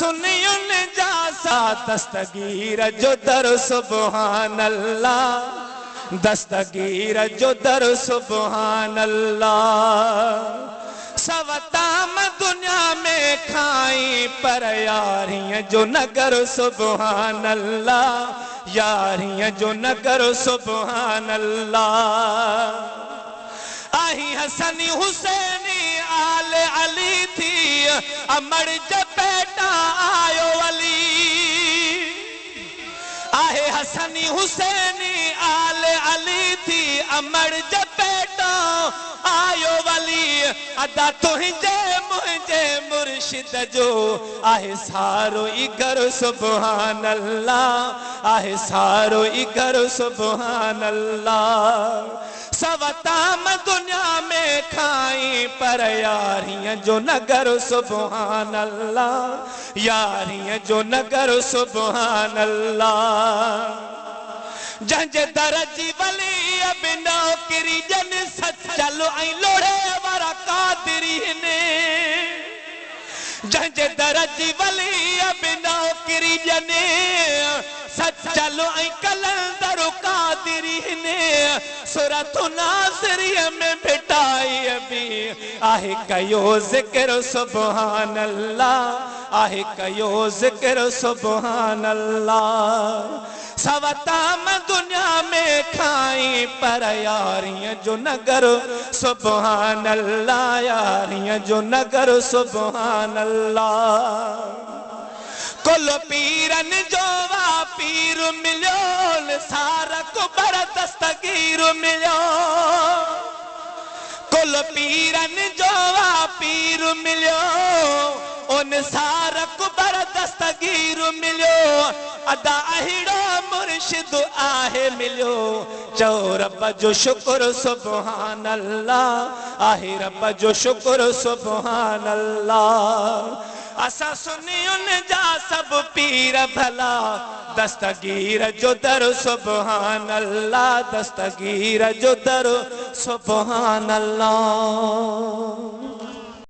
सुनियुन जा सा दस्तगीर जो दर सुबहान अल्लाह, दस्तगीर जो दर सुबहान अल्लाह। सवताम दुनिया में खाई पर यारियां जो नगर सुबहान अल्लाह, यारियां जो नगर सुबहान अल्लाह। आही हसनी हुसैनी आल अली थी, अमर जपेटा आयो अली। आहे हसनी हुसैनी आल अली थी, अमर जपेटा आयो वली। अदा तुझे मुझे मुर्शिद जो आहे सारो ई घर सुबहान अल्लाह, आहे सारो ई घर सुबहान अल्लाह। सवताम दुनिया में खाई पर यारियां जो नगर सुबहान अल्लाह, यारियां जो नगर सुबहान अल्लाह। जंज दरजी वली अब नौकरी जन सच चलो आई लोड़े वारा कादरी ने। जंज दरजी वली अब नौकरी जने सच चलो आई कलंदर कादरी ने। सूरत नासरिया में बिठाई अभी आहे कयो जिक्र सुबहान अल्लाह, आहे कयो जिक्र सुबहान अल्लाह। सवताम दुनिया में खाई पर यारियां जो नगर सुबहान अल्लाह, यारियां जो नगर सुबहान अल्लाह। कुल पीरन जो वा पीर मिलो, सारा को बर दस्तगीर मिलो। कुल पीरन जो वा पीर मिलो, उन सारा को बर दस्तगीर मिलो। अदा अहिड़ो मुर्शिद आहे मिलो, चओ रब जो शुक्र सुबहान अल्लाह, आहे रब जो शुक्र सुबहान अल्लाह। असा सुनियुन जा सब पीर भला, दस्तगीर जो दर सुबहान अल्लाह, दस्तगीर जो दर सुबहान अल्लाह।